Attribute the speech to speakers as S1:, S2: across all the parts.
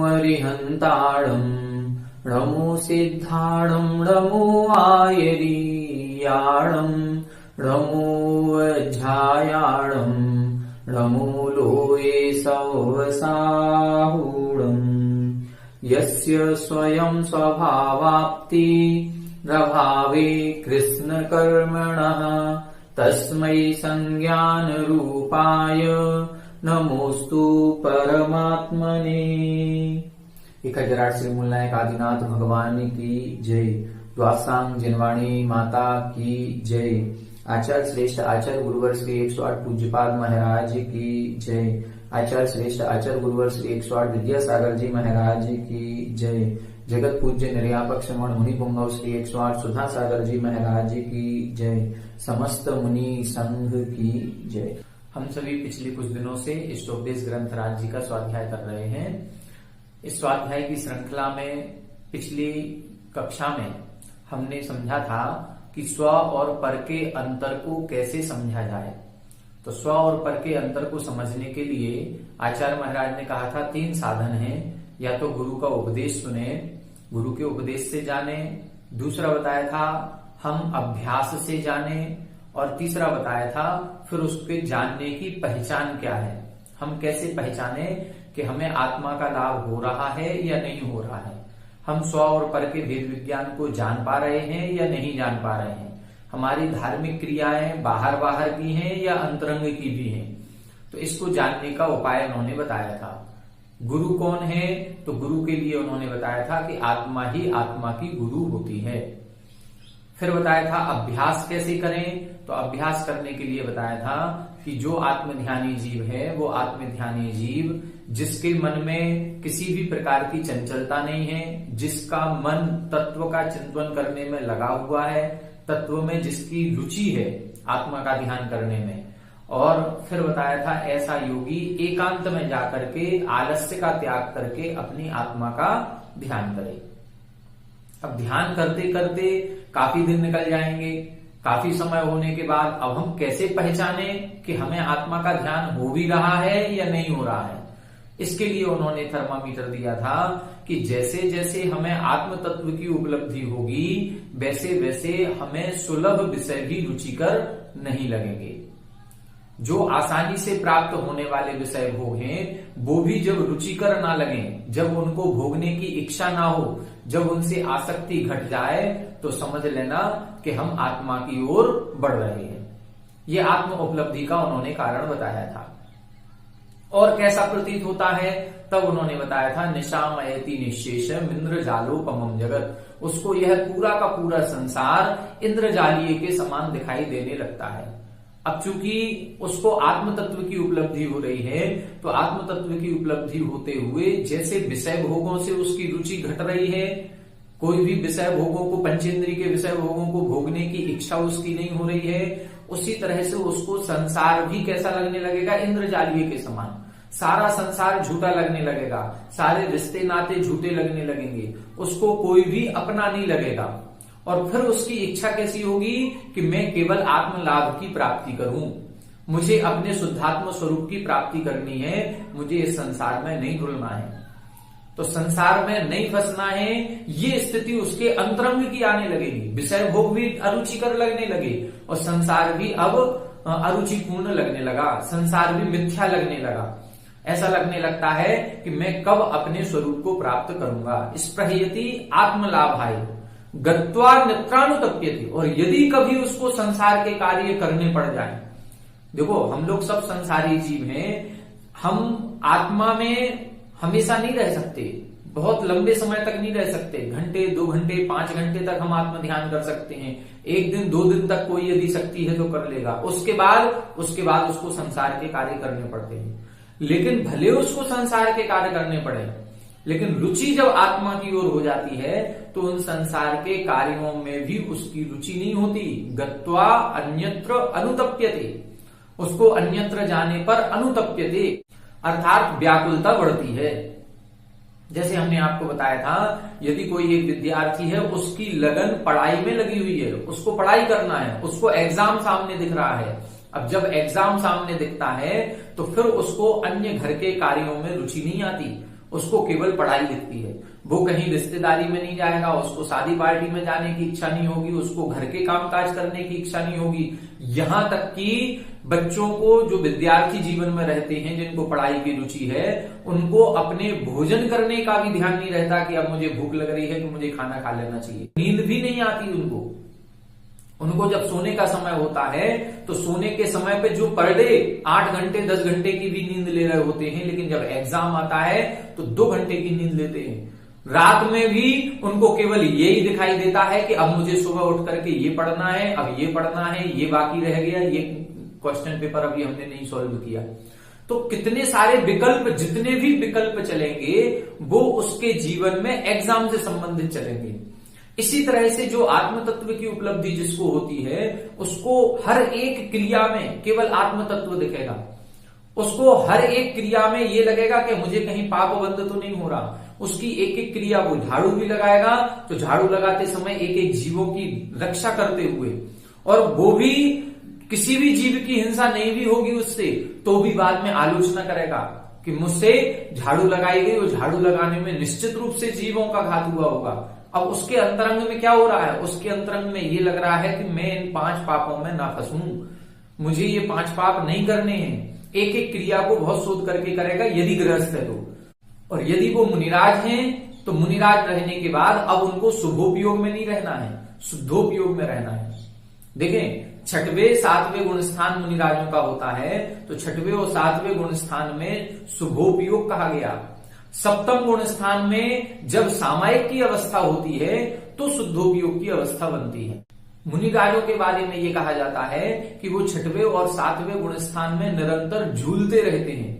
S1: हरिहन्ताणम् नमो सिद्धाणम् नमो आयरीयाणम् नमो वज्रायाणम् नमो लोये सवसाहुणम् यस्य स्वयं स्वभावाप्ति प्रभावे कृष्णकर्मणः तस्मै संज्ञानरूपाय नमोस्तु परमात्मने। 1008 श्री मूलनायक आदिनाथ भगवान की जय। द्वासांग जिनवाणी माता की जय। आचार्य श्रेष्ठ आचार्य गुरुवर श्री 108 पूज्यपाद महाराज की जय। आचार्य श्रेष्ठ आचार्य गुरुवर श्री 108 विद्यासागर जी महाराज की जय। जगत पूज्य निर्यापक श्रमण मुनि पुंगव श्री 108 सुधा सागर जी महाराज की जय। समस्त मुनि संघ की जय। हम सभी पिछले कुछ दिनों से इष्टोपदेश ग्रंथ राज जी का स्वाध्याय कर रहे हैं। इस स्वाध्याय की श्रृंखला में पिछली कक्षा में हमने समझा था कि स्व और पर के अंतर को कैसे समझा जाए। तो स्व और पर के अंतर को समझने के लिए आचार्य महाराज ने कहा था 3 साधन हैं। या तो गुरु का उपदेश सुने, गुरु के उपदेश से जाने, दूसरा बताया था हम अभ्यास से जाने, और तीसरा बताया था फिर उसके जानने की पहचान क्या है। हम कैसे पहचाने कि हमें आत्मा का लाभ हो रहा है या नहीं हो रहा है। हम स्व और पर के वेद विज्ञान को जान पा रहे हैं या नहीं जान पा रहे हैं। हमारी धार्मिक क्रियाएं बाहर की हैं या अंतरंग की भी हैं। तो इसको जानने का उपाय उन्होंने बताया था। गुरु कौन है? तो गुरु के लिए उन्होंने बताया था कि आत्मा ही आत्मा की गुरु होती है। फिर बताया था अभ्यास कैसे करें। तो अभ्यास करने के लिए बताया था कि जो आत्मध्यानी जीव है वो आत्मध्यानी जीव जिसके मन में किसी भी प्रकार की चंचलता नहीं है, जिसका मन तत्व का चिंतन करने में लगा हुआ है, तत्व में जिसकी रुचि है आत्मा का ध्यान करने में। और फिर बताया था ऐसा योगी एकांत में जाकर के आलस्य का त्याग करके अपनी आत्मा का ध्यान करे। अब ध्यान करते करते काफी दिन निकल जाएंगे। काफी समय होने के बाद अब हम कैसे पहचाने कि हमें आत्मा का ध्यान हो भी रहा है या नहीं हो रहा है। इसके लिए उन्होंने थर्मामीटर दिया था कि जैसे जैसे हमें आत्म तत्व की उपलब्धि होगी वैसे वैसे हमें सुलभ विषय भी रुचिकर नहीं लगेंगे। जो आसानी से प्राप्त होने वाले विषय भोग हैं वो भी जब रुचिकर ना लगे, जब उनको भोगने की इच्छा ना हो, जब उनसे आसक्ति घट जाए तो समझ लेना कि हम आत्मा की ओर बढ़ रहे हैं। ये आत्म उपलब्धि का उन्होंने कारण बताया था। और कैसा प्रतीत होता है तब उन्होंने बताया था निशामयति निशेषम इंद्रजालोपमम जगत। उसको यह पूरा का पूरा संसार इंद्रजालीय के समान दिखाई देने लगता है। अब चूंकि उसको आत्म तत्व की उपलब्धि हो रही है तो आत्म तत्व की उपलब्धि होते हुए जैसे विषय भोगों से उसकी रुचि घट रही है, कोई भी विषय भोगों को, पंचेंद्रिय के विषय भोगों को भोगने की इच्छा उसकी नहीं हो रही है, उसी तरह से उसको संसार भी कैसा लगने लगेगा? इंद्रजालीय के समान। सारा संसार झूठा लगने लगेगा, सारे रिश्ते नाते झूठे लगने लगेंगे, उसको कोई भी अपना नहीं लगेगा। और फिर उसकी इच्छा कैसी होगी कि मैं केवल आत्म लाभ की प्राप्ति करूं, मुझे अपने शुद्धात्म स्वरूप की प्राप्ति करनी है, मुझे इस संसार में नहीं घुलना है। तो संसार में नहीं फंसना है, ये स्थिति उसके अंतरंग की आने लगेगी। विषय भोग भी अरुचिकर लगने लगे और संसार भी अब अरुचिपूर्ण लगने लगा, संसार भी मिथ्या लगने लगा। ऐसा लगने लगता है कि मैं कब अपने स्वरूप को प्राप्त करूंगा। स्पृहयति आत्मलाभाय गत्वा नित्रानुतप्यति। और यदि कभी उसको संसार के कार्य करने पड़ जाए, देखो हम लोग सब संसारी जीव हैं, हम आत्मा में हमेशा नहीं रह सकते। बहुत लंबे समय तक नहीं रह सकते, घंटे 2 घंटे 5 घंटे तक हम आत्म ध्यान कर सकते हैं। 1 दिन 2 दिन तक कोई यदि शक्ति है तो कर लेगा, उसके बाद उसको संसार के कार्य करने पड़ते हैं। लेकिन भले उसको संसार के कार्य करने पड़े, लेकिन रुचि जब आत्मा की ओर हो जाती है तो उन संसार के कार्यों में भी उसकी रुचि नहीं होती। गत्वा अन्यत्र अनुतप्यते, उसको अन्यत्र जाने पर अनुतप्यते अर्थात व्याकुलता बढ़ती है। जैसे हमने आपको बताया था, यदि कोई एक विद्यार्थी है, उसकी लगन पढ़ाई में लगी हुई है, उसको पढ़ाई करना है, उसको एग्जाम सामने दिख रहा है। अब जब एग्जाम सामने दिखता है तो फिर उसको अन्य घर के कार्यों में रुचि नहीं आती, उसको केवल पढ़ाई दिखती है। वो कहीं रिश्तेदारी में नहीं जाएगा, उसको शादी पार्टी में जाने की इच्छा नहीं होगी, उसको घर के कामकाज करने की इच्छा नहीं होगी। यहां तक कि बच्चों को, जो विद्यार्थी जीवन में रहते हैं, जिनको पढ़ाई की रुचि है, उनको अपने भोजन करने का भी ध्यान नहीं रहता कि अब मुझे भूख लग रही है तो मुझे खाना खा लेना चाहिए। नींद भी नहीं आती उनको जब सोने का समय होता है तो सोने के समय पे जो पर डे 8 घंटे 10 घंटे की भी नींद ले रहे होते हैं, लेकिन जब एग्जाम आता है तो 2 घंटे की नींद लेते हैं। रात में भी उनको केवल यही दिखाई देता है कि अब मुझे सुबह उठ करके ये पढ़ना है, अब ये पढ़ना है, ये बाकी रह गया, ये क्वेश्चन पेपर अभी हमने नहीं सॉल्व किया। तो कितने सारे विकल्प, जितने भी विकल्प चलेंगे वो उसके जीवन में एग्जाम से संबंधित चलेंगे। इसी तरह से जो आत्म तत्व की उपलब्धि जिसको होती है, उसको हर एक क्रिया में केवल आत्म तत्व दिखेगा। उसको हर एक क्रिया में ये लगेगा कि मुझे कहीं पाप बंद तो नहीं हो रहा। उसकी एक एक क्रिया, वो झाड़ू भी लगाएगा तो झाड़ू लगाते समय एक एक जीवों की रक्षा करते हुए, और वो भी किसी भी जीव की हिंसा नहीं भी होगी उससे, तो भी बाद में आलोचना करेगा कि मुझसे झाड़ू लगाई गई और झाड़ू लगाने में निश्चित रूप से जीवों का घात हुआ होगा। अब उसके अंतरंग में क्या हो रहा है? उसके अंतरंग में ये लग रहा है कि मैं इन 5 पापों में ना फंसूं, मुझे ये 5 पाप नहीं करने हैं। एक एक क्रिया को बहुत सोच करके करेगा यदि गृहस्थ है तो। और यदि वो मुनिराज हैं तो मुनिराज रहने के बाद अब उनको शुभोपयोग में नहीं रहना है, शुद्धोपयोग में रहना है। देखें, 6वें 7वें गुण स्थान मुनिराजों का होता है, तो 6वें और 7वें गुण स्थान में शुभोपयोग कहा गया। 7वें गुण स्थान में जब सामायिक की अवस्था होती है तो शुद्धोपयोग की अवस्था बनती है। मुनिराजों के बारे में यह कहा जाता है कि वो 6वें और 7वें गुण स्थान में निरंतर झूलते रहते हैं।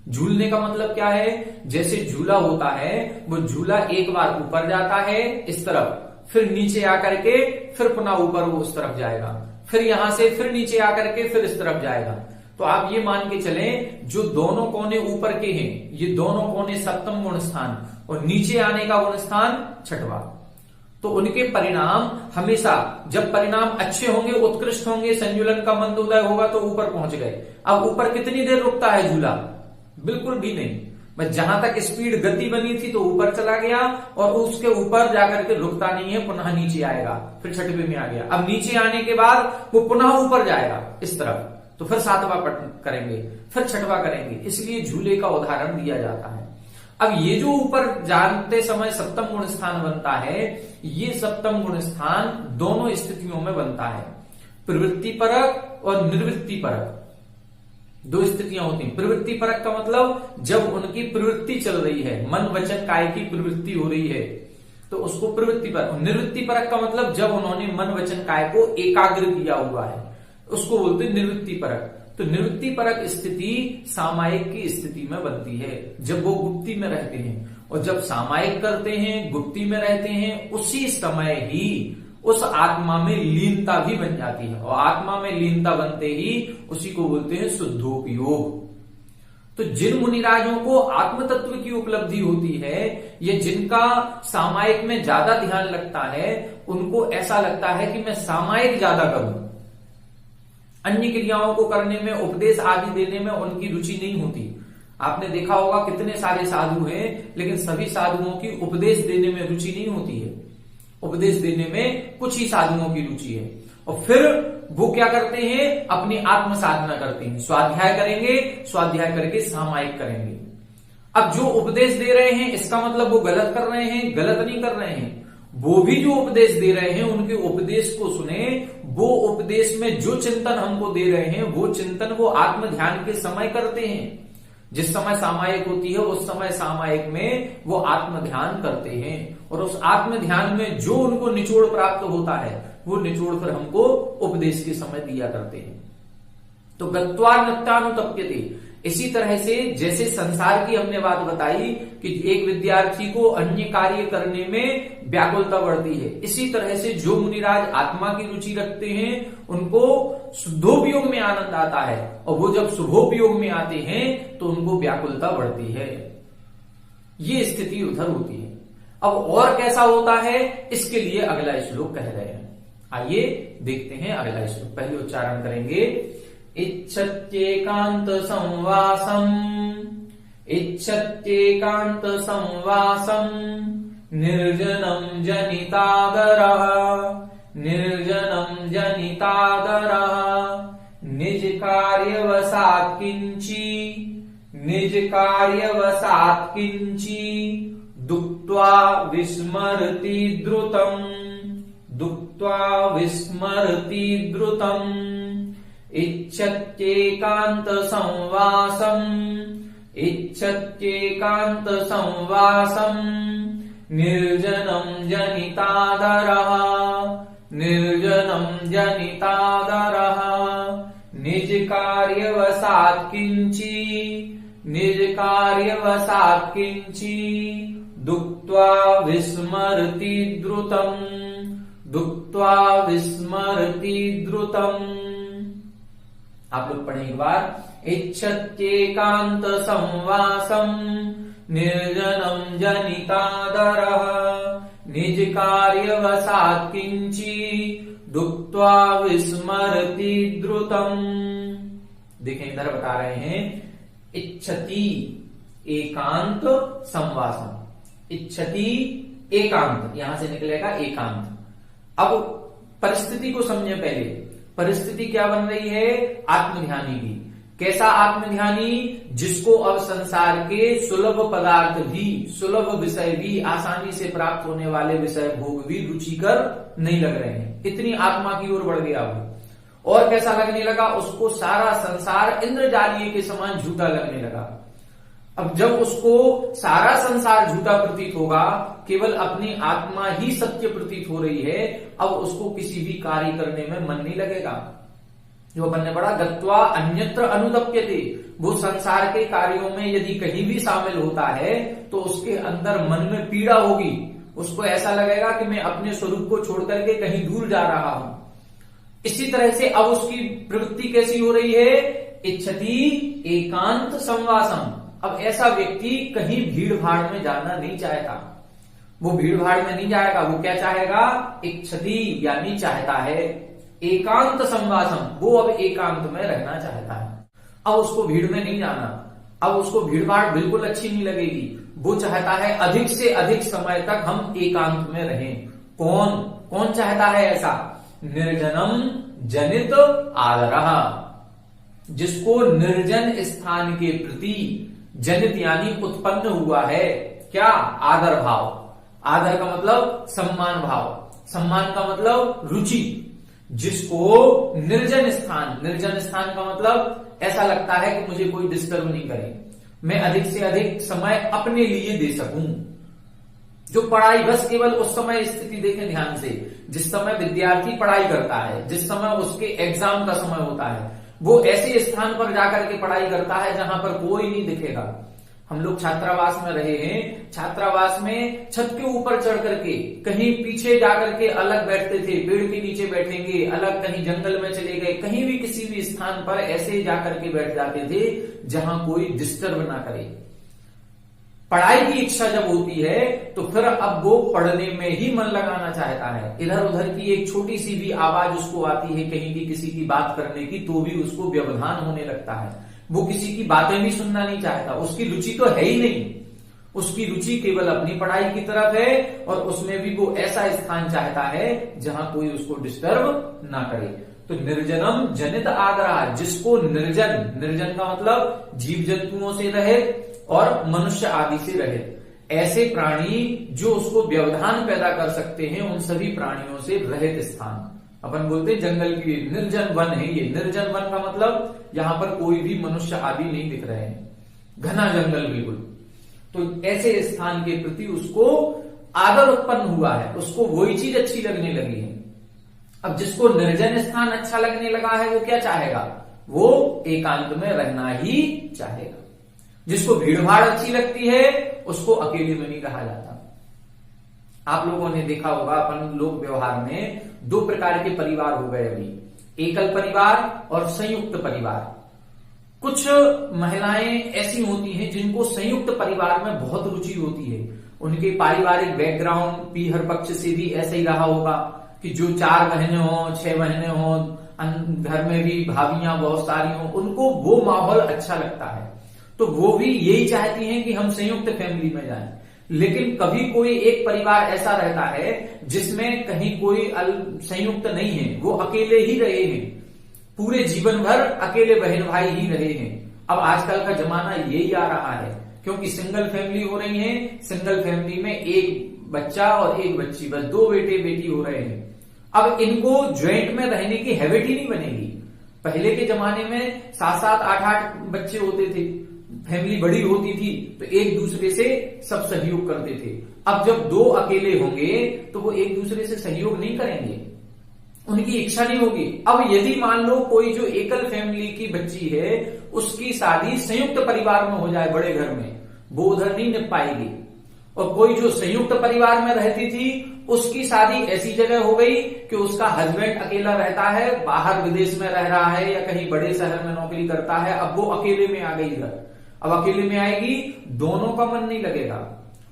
S1: झूलने का मतलब क्या है? जैसे झूला होता है, वो झूला एक बार ऊपर जाता है इस तरफ, फिर नीचे आकर के फिर पुनः ऊपर वो उस तरफ जाएगा, फिर यहां से फिर नीचे आकर के फिर इस तरफ जाएगा। तो आप ये मान के चलें, जो दोनों कोने ऊपर के हैं, ये दोनों कोने 7वें गुण स्थान और नीचे आने का गुण स्थान 6वां। तो उनके परिणाम हमेशा, जब परिणाम अच्छे होंगे, उत्कृष्ट होंगे, संजुलन का मंदोदय होगा तो ऊपर पहुंच गए। अब ऊपर कितनी देर रुकता है झूला? बिल्कुल भी नहीं। बस जहां तक स्पीड गति बनी थी तो ऊपर चला गया और उसके ऊपर जाकर के रुकता नहीं है, पुनः नीचे आएगा, फिर 6वें में आ गया। अब नीचे आने के बाद वो पुनः ऊपर जाएगा इस तरफ, तो फिर 7वां करेंगे, फिर 6वां करेंगे। इसलिए झूले का उदाहरण दिया जाता है। अब ये जो ऊपर जानते समय 7वें गुण स्थान बनता है, ये 7वें गुण स्थान दोनों स्थितियों में बनता है, प्रवृत्ति परक और निर्वृत्ति परक। 2 स्थितियां होती हैं। प्रवृत्ति परक का मतलब जब उनकी प्रवृत्ति चल रही है, मन वचन काय की प्रवृत्ति हो रही है, तो उसको प्रवृत्ति परक। निवृत्ति परक का मतलब जब उन्होंने मन वचन काय को एकाग्र किया हुआ है, उसको बोलते हैं निवृत्ति परक। तो निवृत्ति परक स्थिति सामायिक की स्थिति में बनती है, जब वो गुप्ति में रहते हैं। और जब सामायिक करते हैं, गुप्ति में रहते हैं, उसी समय ही उस आत्मा में लीनता भी बन जाती है, और आत्मा में लीनता बनते ही उसी को बोलते हैं शुद्धोपयोग। तो जिन मुनिराजों को आत्म तत्व की उपलब्धि होती है, या जिनका सामायिक में ज्यादा ध्यान लगता है, उनको ऐसा लगता है कि मैं सामायिक ज्यादा करूं, अन्य क्रियाओं को करने में, उपदेश आदि देने में उनकी रुचि नहीं होती। आपने देखा होगा कितने सारे साधु हैं, लेकिन सभी साधुओं की उपदेश देने में रुचि नहीं होती है। उपदेश देने में कुछ ही साधुओं की रुचि है, और फिर वो क्या करते हैं? अपनी आत्म साधना करते हैं, स्वाध्याय करेंगे, स्वाध्याय करके सामायिक करेंगे। अब जो उपदेश दे रहे हैं, इसका मतलब वो गलत कर रहे हैं? गलत नहीं कर रहे हैं। वो भी जो उपदेश दे रहे हैं, उनके उपदेश को सुने, वो उपदेश में जो चिंतन हमको दे रहे हैं, वो चिंतन वो आत्म ध्यान के समय करते हैं। जिस समय सामायिक होती है उस समय सामायिक में वो आत्म ध्यान करते हैं और उस आत्म ध्यान में जो उनको निचोड़ प्राप्त होता है वो निचोड़ फिर हमको उपदेश के समय दिया करते हैं। तो गत्वा नत्यानुतप्यते, इसी तरह से जैसे संसार की हमने बात बताई कि एक विद्यार्थी को अन्य कार्य करने में व्याकुलता बढ़ती है, इसी तरह से जो मुनिराज आत्मा की रुचि रखते हैं उनको शुद्धोपयोग में आनंद आता है और वो जब शुभोपयोग में आते हैं तो उनको व्याकुलता बढ़ती है। ये स्थिति उधर होती है। अब और कैसा होता है इसके लिए अगला श्लोक कह रहे हैं। आइए देखते हैं अगला श्लोक। पहले उच्चारण करेंगे, इच्छत्येकांत संवासम, इच्छत्येकांत संवासम निर्जनम जनितादरः, निर्जनम जनितादरः निज कार्यवसात् किंची, निज कार्यवसात् किंची दुक्त्वा विस्मरति द्रुतम्, दुक्त्वा विस्मरति द्रुतम् इच्छत्येकांत संवासम, इच्छत्येकांत संवासम निर्जनम जनितादरः, निर्जनम जनितादरः निज कार्यवसात् किंची, निज कार्यवसात् किंची दुक्त्वा विस्मरति द्रुतम्, दुक्त्वा विस्मरति द्रुतम्। आप लोग पढ़ें एक बार, इच्छत्येकांत संवासम निर्जनम जनितादरः निज कार्यवसात् किंची दुक्त्वा विस्मरति द्रुतम्। देखें इधर बता रहे हैं, इच्छति एकांत संवासम, इच्छति एकांत, यहां से निकलेगा एकांत। अब परिस्थिति को समझे पहले, परिस्थिति क्या बन रही है, आत्मध्यानी की। कैसा आत्मध्यानी, जिसको अब संसार के सुलभ पदार्थ भी, सुलभ विषय भी, आसानी से प्राप्त होने वाले विषय भोग भी रुचिकर नहीं लग रहे हैं, इतनी आत्मा की ओर बढ़ गया वो। और कैसा लगने लगा, उसको सारा संसार इंद्रजालीय के समान झूठा लगने लगा। अब जब उसको सारा संसार झूठा प्रतीत होगा, केवल अपनी आत्मा ही सत्य प्रतीत हो रही है, अब उसको किसी भी कार्य करने में मन नहीं लगेगा। जो बनने पड़ा, गत्वा अन्यत्र अनुतप्यते, वो संसार के कार्यों में यदि कहीं भी शामिल होता है तो उसके अंदर मन में पीड़ा होगी, उसको ऐसा लगेगा कि मैं अपने स्वरूप को छोड़ करके कहीं दूर जा रहा हूं। इसी तरह से अब उसकी प्रवृत्ति कैसी हो रही है, इच्छति एकांत संवासम। अब ऐसा व्यक्ति कहीं भीड़ भाड़ में जाना नहीं चाहता, वो भीड़ भाड़ में नहीं जाएगा, वो क्या चाहेगा, इच्छति यानी चाहता है एकांत संवासम, वो अब एकांत में रहना चाहता है। अब उसको भीड़ में नहीं जाना, अब उसको भीड़ भाड़ बिल्कुल अच्छी नहीं लगेगी, वो चाहता है अधिक से अधिक समय तक हम एकांत में रहें। कौन कौन चाहता है ऐसा, निर्जनम जनित आदरः, जिसको निर्जन स्थान के प्रति जनित यानी उत्पन्न हुआ है क्या, आदर भाव। आदर का मतलब सम्मान भाव, सम्मान का मतलब रुचि। जिसको निर्जन स्थान, निर्जन स्थान का मतलब ऐसा लगता है कि मुझे कोई डिस्टर्ब नहीं करे, मैं अधिक से अधिक समय अपने लिए दे सकूं। जो पढ़ाई, बस केवल उस समय स्थिति देखें ध्यान से, जिस समय विद्यार्थी पढ़ाई करता है, जिस समय उसके एग्जाम का समय होता है, वो ऐसे स्थान पर जाकर के पढ़ाई करता है जहां पर कोई नहीं दिखेगा। हम लोग छात्रावास में रहे हैं, छात्रावास में छत के ऊपर चढ़ करके कहीं पीछे जाकर के अलग बैठते थे, पेड़ के नीचे बैठेंगे, अलग कहीं जंगल में चले गए, कहीं भी किसी भी स्थान पर ऐसे जाकर के बैठ जाते थे जहां कोई डिस्टर्ब ना करे। पढ़ाई की इच्छा जब होती है तो फिर अब वो पढ़ने में ही मन लगाना चाहता है। इधर उधर की एक छोटी सी भी आवाज उसको आती है कहीं की किसी की बात करने की, तो भी उसको व्यवधान होने लगता है, वो किसी की बातें भी सुनना नहीं चाहता। उसकी रुचि तो है ही नहीं, उसकी रुचि केवल अपनी पढ़ाई की तरफ है और उसमें भी वो ऐसा स्थान चाहता है जहां कोई उसको डिस्टर्ब ना करे। तो निर्जनम जनित आदरा, जिसको निर्जन, निर्जन का मतलब जीव जंतुओं से रहित और मनुष्य आदि से रहित, ऐसे प्राणी जो उसको व्यवधान पैदा कर सकते हैं, उन सभी प्राणियों से रहित स्थान। अपन बोलते हैं जंगल की निर्जन वन है ये। निर्जन वन का मतलब यहां पर कोई भी मनुष्य आदि नहीं दिख रहे हैं, घना जंगल बिल्कुल। तो ऐसे स्थान के प्रति उसको आदर उत्पन्न हुआ है, उसको वही चीज अच्छी लगने लगी है। अब जिसको निर्जन स्थान अच्छा लगने लगा है वो क्या चाहेगा, वो एकांत में रहना ही चाहेगा। जिसको भीड़ भाड़ अच्छी लगती है उसको अकेले में नहीं रहा जाता। आप लोगों ने देखा होगा अपन लोक व्यवहार में दो प्रकार के परिवार हो गए अभी, एकल परिवार और संयुक्त परिवार। कुछ महिलाएं ऐसी होती हैं जिनको संयुक्त परिवार में बहुत रुचि होती है, उनके पारिवारिक बैकग्राउंड भी हर पक्ष से भी ऐसा ही रहा होगा कि जो 4 बहनें हों 6 बहनें हों, घर में भी भाभियां बहुत सारी हों, उनको वो माहौल अच्छा लगता है, तो वो भी यही चाहती हैं कि हम संयुक्त फैमिली में जाएं। लेकिन कभी कोई एक परिवार ऐसा रहता है जिसमें कहीं कोई संयुक्त नहीं है, वो अकेले ही रहे हैं, पूरे जीवन भर अकेले बहन भाई ही रहे हैं। अब आजकल का जमाना यही आ रहा है, क्योंकि सिंगल फैमिली हो रही है, सिंगल फैमिली में एक बच्चा और एक बच्ची, बस 2 बेटे बेटी हो रहे हैं। अब इनको ज्वाइंट में रहने की हैबिट ही नहीं बनेगी। पहले के जमाने में 7-7, 8-8 बच्चे होते थे, फैमिली बड़ी होती थी तो एक दूसरे से सब सहयोग करते थे। अब जब 2 अकेले होंगे तो वो एक दूसरे से सहयोग नहीं करेंगे, उनकी इच्छा नहीं होगी। अब यदि मान लो कोई जो एकल फैमिली की बच्ची है उसकी शादी संयुक्त परिवार में हो जाए, बड़े घर में, वो उधर नहीं निभ पाएगी। और कोई जो संयुक्त परिवार में रहती थी उसकी शादी ऐसी जगह हो गई कि उसका हस्बैंड अकेला रहता है, बाहर विदेश में रह रहा है या कहीं बड़े शहर में नौकरी करता है, अब वो अकेले में आ गई घर। अब अकेले में आएगी, दोनों का मन नहीं लगेगा।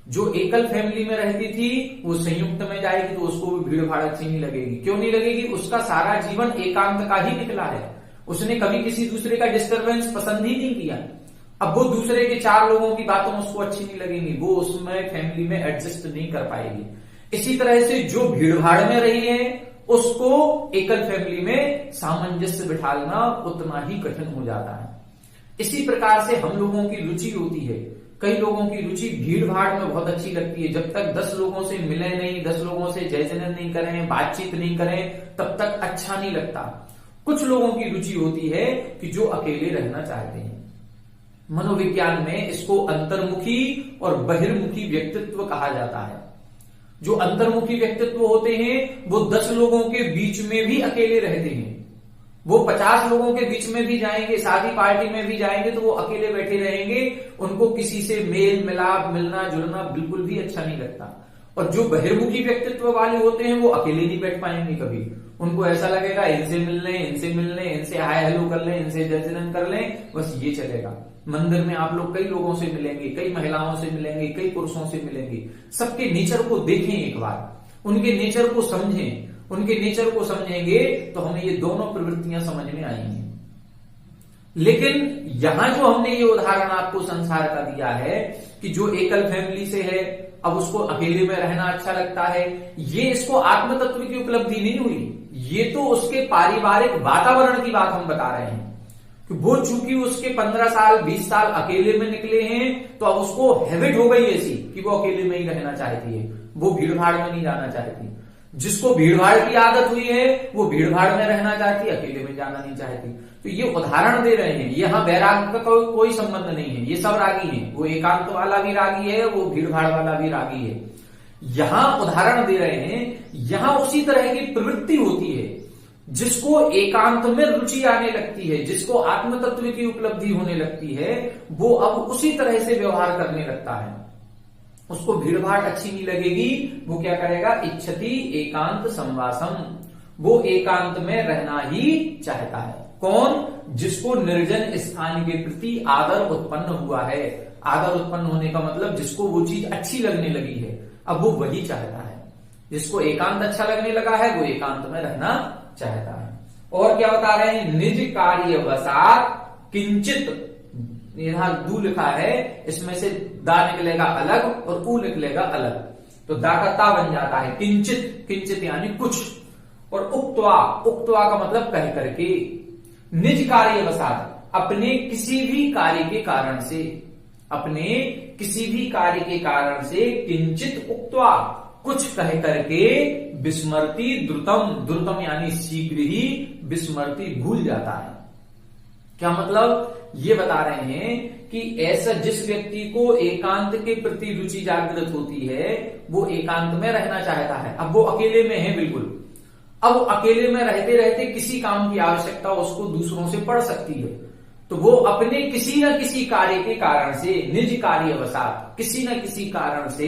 S1: जो एकल फैमिली में रहती थी वो संयुक्त में जाएगी तो उसको भी भीड़ भाड़ अच्छी नहीं लगेगी। क्यों नहीं लगेगी, उसका सारा जीवन एकांत का ही निकला है, उसने कभी किसी दूसरे का डिस्टर्बेंस पसंद ही नहीं किया। अब वो दूसरे के 4 लोगों की बातों उसको अच्छी नहीं लगेंगी, वो उसमें फैमिली में एडजस्ट नहीं कर पाएगी। इसी तरह से जो भीड़ भाड़ में रही है उसको एकल फैमिली में सामंजस्य बिठाना उतना ही कठिन हो जाता है। इसी प्रकार से हम लोगों की रुचि होती है, कई लोगों की रुचि भीड़ भाड़ में बहुत अच्छी लगती है। जब तक 10 लोगों से मिले नहीं, 10 लोगों से जय जयन नहीं करें, बातचीत नहीं करें, तब तक अच्छा नहीं लगता। कुछ लोगों की रुचि होती है कि जो अकेले रहना चाहते हैं। मनोविज्ञान में इसको अंतर्मुखी और बहिर्मुखी व्यक्तित्व कहा जाता है। जो अंतर्मुखी व्यक्तित्व होते हैं वो 10 लोगों के बीच में भी अकेले रहते हैं, वो 50 लोगों के बीच में भी जाएंगे, शादी पार्टी में भी जाएंगे तो वो अकेले बैठे रहेंगे, उनको किसी से मेल मिलाप मिलना जुलना बिल्कुल भी अच्छा नहीं लगता। और जो बहिर्मुखी व्यक्तित्व वाले होते हैं वो अकेले नहीं बैठ पाएंगे कभी, उनको ऐसा लगेगा इनसे मिल लें, इनसे हाय हेलो कर लें, इनसे जय जयन कर लें, बस ये चलेगा। मंदिर में आप लोग कई लोगों से मिलेंगे, कई महिलाओं से मिलेंगे, कई पुरुषों से मिलेंगे, सबके नेचर को देखें एक बार, उनके नेचर को समझें। उनके नेचर को समझेंगे तो हमें ये दोनों प्रवृत्तियां समझ में आएंगी। लेकिन यहां जो हमने ये उदाहरण आपको संसार का दिया है कि जो एकल फैमिली से है अब उसको अकेले में रहना अच्छा लगता है, ये इसको आत्म तत्व की उपलब्धि नहीं हुई, ये तो उसके पारिवारिक वातावरण की बात हम बता रहे हैं कि वो चूंकि उसके 15 साल 20 साल अकेले में निकले हैं तो अब उसको हैबिट हो गई ऐसी कि वो अकेले में ही रहना चाहती है, वो भीड़ भाड़ में नहीं जाना चाहती। जिसको भीड़ भाड़ की आदत हुई है वो भीड़ भाड़ में रहना चाहती है, अकेले में जाना नहीं चाहती। तो ये उदाहरण दे रहे हैं, यहाँ वैराग्य का कोई संबंध नहीं है, ये सब रागी हैं, वो एकांत वाला भी रागी है, वो भीड़ भाड़ वाला भी रागी है। यहां उदाहरण दे रहे हैं, यहां उसी तरह की प्रवृत्ति होती है जिसको एकांत में रुचि आने लगती है, जिसको आत्म तत्व की उपलब्धि होने लगती है, वो अब उसी तरह से व्यवहार करने लगता है। उसको भीड़ भाड़ अच्छी नहीं लगेगी, वो क्या करेगा, इच्छति एकांत संवासम, वो एकांत में रहना ही चाहता है। कौन, जिसको निर्जन स्थान के प्रति आदर उत्पन्न हुआ है। आदर उत्पन्न होने का मतलब जिसको वो चीज अच्छी लगने लगी है, अब वो वही चाहता है। जिसको एकांत अच्छा लगने लगा है वो एकांत में रहना चाहता है। और क्या बता रहे हैं, निज कार्य वसात किंचित, यहां दू लिखा है, इसमें से दा निकलेगा अलग और ऊ निकलेगा अलग, तो दा का ता बन जाता है। किंचित, किंचित यानी कुछ, और उक्त्वा, उक्त्वा का मतलब कह करके। निज कार्य वसात, अपने किसी भी कार्य के कारण से, अपने किसी भी कार्य के कारण से, किंचित उक्त्वा, कुछ कह करके, विस्मृति द्रुतम, द्रुतम यानी शीघ्र ही, विस्मृति भूल जाता है। क्या मतलब ये बता रहे हैं कि ऐसा जिस व्यक्ति को एकांत के प्रति रुचि जागृत होती है वो एकांत में रहना चाहता है। अब वो अकेले में है बिल्कुल, अब अकेले में रहते रहते किसी काम की आवश्यकता उसको दूसरों से पड़ सकती है, तो वो अपने किसी न किसी कार्य के कारण से, निज कार्य अवसाद, किसी न किसी कारण से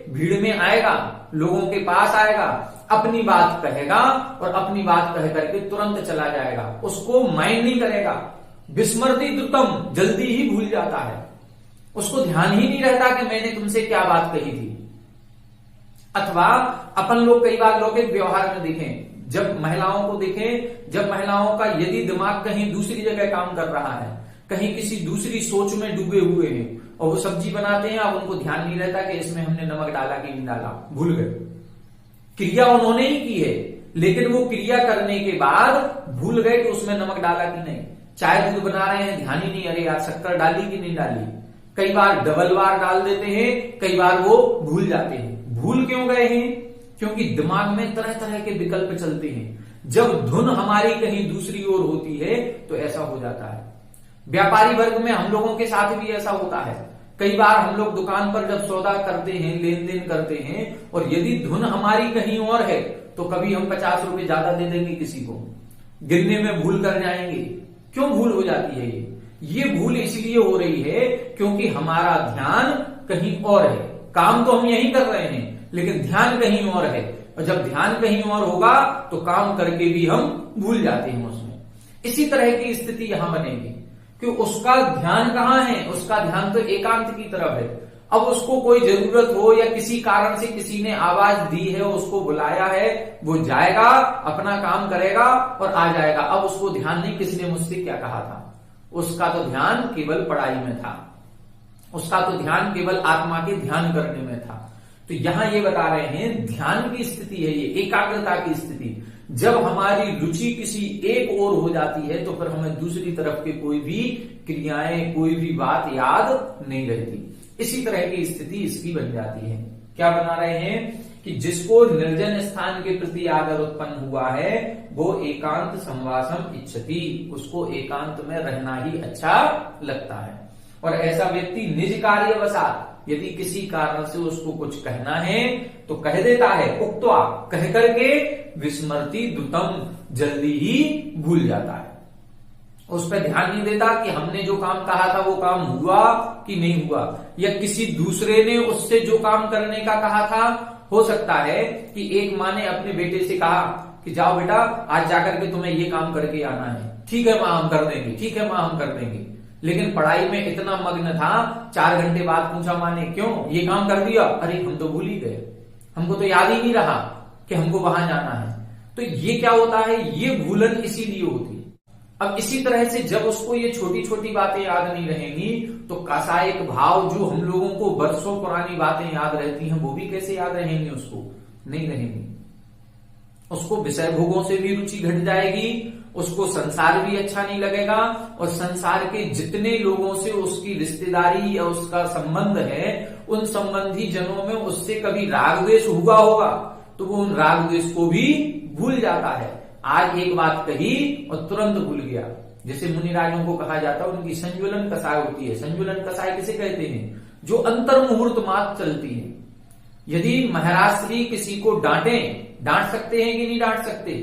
S1: भीड़ में आएगा, लोगों के पास आएगा, अपनी बात कहेगा और अपनी बात कह करके तुरंत चला जाएगा, उसको माइंड नहीं करेगा। विस्मृति द्रुतम, जल्दी ही भूल जाता है, उसको ध्यान ही नहीं रहता कि मैंने तुमसे क्या बात कही थी। अथवा अपन लोग कई बार लौकिक व्यवहार में देखें, जब महिलाओं को देखें, जब महिलाओं का यदि दिमाग कहीं दूसरी जगह काम कर रहा है, कहीं किसी दूसरी सोच में डूबे हुए हैं और वो सब्जी बनाते हैं, अब उनको ध्यान नहीं रहता कि इसमें हमने नमक डाला कि नहीं डाला, भूल गए। क्रिया उन्होंने ही की है, लेकिन वो क्रिया करने के बाद भूल गए कि उसमें नमक डाला कि नहीं। चाय दूध बना रहे हैं, ध्यान ही नहीं, अरे यार शक्कर डाली कि नहीं डाली। कई बार डबल बार डाल देते हैं, कई बार वो भूल जाते हैं। भूल क्यों गए हैं? क्योंकि दिमाग में तरह तरह के विकल्प चलते हैं। जब धुन हमारी कहीं दूसरी ओर होती है तो ऐसा हो जाता है। व्यापारी वर्ग में हम लोगों के साथ भी ऐसा होता है। कई बार हम लोग दुकान पर जब सौदा करते हैं, लेन देन करते हैं, और यदि धुन हमारी कहीं और है तो कभी हम 50 रुपए ज्यादा दे देंगे किसी को, गिनने में भूल कर जाएंगे। क्यों भूल हो जाती है? ये भूल इसलिए हो रही है क्योंकि हमारा ध्यान कहीं और है। काम तो हम यही कर रहे हैं लेकिन ध्यान कहीं और है, और जब ध्यान कहीं और होगा तो काम करके भी हम भूल जाते हैं उसमें। इसी तरह की स्थिति यहां बनेगी कि उसका ध्यान कहां है? उसका ध्यान तो एकांत की तरफ है। अब उसको कोई जरूरत हो या किसी कारण से किसी ने आवाज दी है, उसको बुलाया है, वो जाएगा, अपना काम करेगा और आ जाएगा। अब उसको ध्यान नहीं किसने मुझसे क्या कहा था, उसका तो ध्यान केवल पढ़ाई में था, उसका तो ध्यान केवल आत्मा के ध्यान करने में था। तो यहां ये बता रहे हैं ध्यान की स्थिति है ये, एकाग्रता की स्थिति। जब हमारी रुचि किसी एक ओर हो जाती है तो फिर हमें दूसरी तरफ की कोई भी क्रियाएं, कोई भी बात याद नहीं रहती। इसी तरह की स्थिति इसकी बन जाती है। क्या बना रहे हैं कि जिसको निर्जन स्थान के प्रति आदर उत्पन्न हुआ है वो एकांत संवासम इच्छति, उसको एकांत में रहना ही अच्छा लगता है। और ऐसा व्यक्ति निज कार्यवशात, यदि किसी कारण से उसको कुछ कहना है तो कह देता है, उक्त्वा, कह करके विस्मृति द्रुतम, जल्दी ही भूल जाता है। उस पर ध्यान नहीं देता कि हमने जो काम कहा था वो काम हुआ कि नहीं हुआ, या किसी दूसरे ने उससे जो काम करने का कहा था। हो सकता है कि एक माँ ने अपने बेटे से कहा कि जाओ बेटा आज जाकर के तुम्हें ये काम करके आना है। ठीक है माँ हम कर देंगे, ठीक है माँ हम कर देंगे। लेकिन पढ़ाई में इतना मग्न था, 4 घंटे बाद पूछा माँ ने क्यों ये काम कर दिया, अरे हम तो भूल ही गए, हमको तो याद ही नहीं रहा कि हमको वहां जाना है। तो ये क्या होता है, ये भूलन इसीलिए होती है। अब इसी तरह से जब उसको ये छोटी छोटी बातें याद नहीं रहेंगी तो कसायिक भाव जो हम लोगों को बरसों पुरानी बातें याद रहती हैं वो भी कैसे याद रहेंगी, उसको नहीं रहेंगी। उसको विषय भोगों से भी रुचि घट जाएगी, उसको संसार भी अच्छा नहीं लगेगा, और संसार के जितने लोगों से उसकी रिश्तेदारी या उसका संबंध है उन संबंधी जनों में उससे कभी राग द्वेष हुआ होगा तो वो उन राग द्वेष को भी भूल जाता है। आज एक बात कही और तुरंत भूल गया। जैसे मुनिराजों को कहा जाता है उनकी संज्वलन कसाय होती है। संज्वलन कसाय किसे कहते हैं? जो अंतर मुहूर्त मात्र चलती है। यदि महाराज श्री किसी को डांटे, डांट सकते हैं कि नहीं डांट सकते?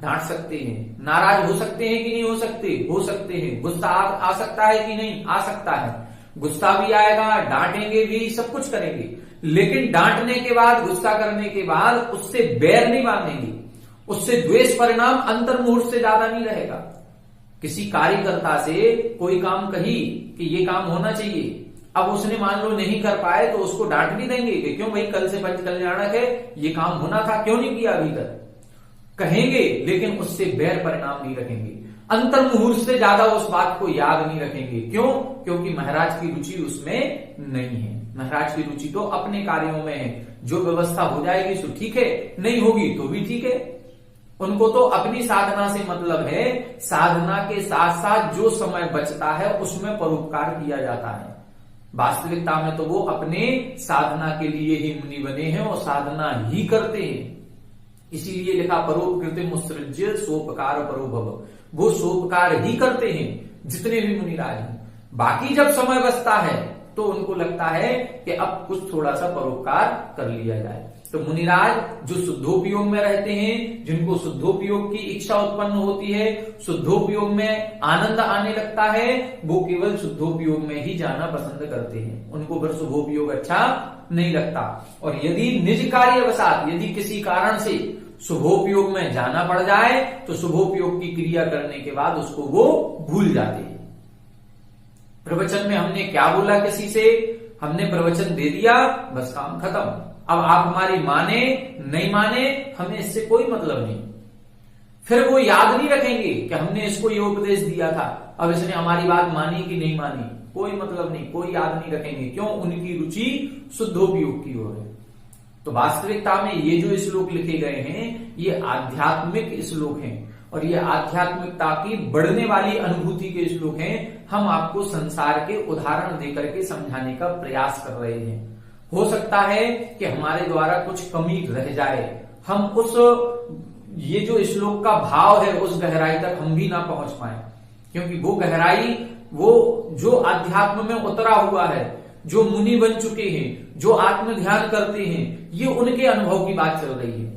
S1: डांट सकते हैं। नाराज हो सकते हैं कि नहीं हो सकते? हो सकते हैं। गुस्सा आ सकता है कि नहीं? आ सकता है। गुस्सा भी आएगा, डांटेंगे भी, सब कुछ करेंगे, लेकिन डांटने के बाद, गुस्सा करने के बाद उससे बैर नहीं बांधेंगे, उससे द्वेष परिणाम अंतर मुहूर्त से ज्यादा नहीं रहेगा। किसी कार्यकर्ता से कोई काम कही कि ये काम होना चाहिए, अब उसने मान लो नहीं कर पाए तो उसको डांट भी देंगे कि क्यों भाई कल से पंच कल्याणक है, ये काम होना था, क्यों नहीं किया अभी तक, कहेंगे, लेकिन उससे बैर परिणाम नहीं रखेंगे। अंतर मुहूर्त से ज्यादा उस बात को याद नहीं रखेंगे। क्यों? क्योंकि महाराज की रुचि उसमें नहीं है। महाराज की रुचि तो अपने कार्यों में है। जो व्यवस्था हो जाएगी सो ठीक है, नहीं होगी तो भी ठीक है। उनको तो अपनी साधना से मतलब है। साधना के साथ साथ जो समय बचता है उसमें परोपकार किया जाता है। वास्तविकता में तो वो अपने साधना के लिए ही मुनि बने हैं और साधना ही करते हैं। इसीलिए लिखा परोपकृति मुत्सृज्य सोपकार परोभव, वो सोपकार ही करते हैं। जितने भी मुनिराज हैं। बाकी जब समय बचता है तो उनको लगता है कि अब कुछ थोड़ा सा परोपकार कर लिया जाए। तो मुनिराज जो शुद्धोपयोग में रहते हैं, जिनको शुद्धोपयोग की इच्छा उत्पन्न होती है, शुद्धोपयोग में आनंद आने लगता है, वो केवल शुद्धोपयोग में ही जाना पसंद करते हैं। उनको फिर शुभोपयोग अच्छा नहीं लगता। और यदि निज कार्यवशात यदि किसी कारण से शुभोपयोग में जाना पड़ जाए तो शुभोपयोग की क्रिया करने के बाद उसको वो भूल जाते हैं। प्रवचन में हमने क्या बोला, किसी से हमने प्रवचन दे दिया, बस काम खत्म। अब आप हमारी माने नहीं माने हमें इससे कोई मतलब नहीं। फिर वो याद नहीं रखेंगे कि हमने इसको ये उपदेश दिया था, अब इसने हमारी बात मानी कि नहीं मानी, कोई मतलब नहीं, कोई याद नहीं रखेंगे। क्यों? उनकी रुचि शुद्धोपयोग की ओर है। तो वास्तविकता में ये जो श्लोक लिखे गए हैं ये आध्यात्मिक श्लोक हैं और ये आध्यात्मिकता की बढ़ने वाली अनुभूति के श्लोक हैं। हम आपको संसार के उदाहरण देकर के समझाने का प्रयास कर रहे हैं। हो सकता है कि हमारे द्वारा कुछ कमी रह जाए, हम उस ये जो श्लोक का भाव है उस गहराई तक हम भी ना पहुंच पाए, क्योंकि वो गहराई, वो जो अध्यात्म में उतरा हुआ है, जो मुनि बन चुके हैं, जो आत्म ध्यान करते हैं, ये उनके अनुभव की बात चल रही है।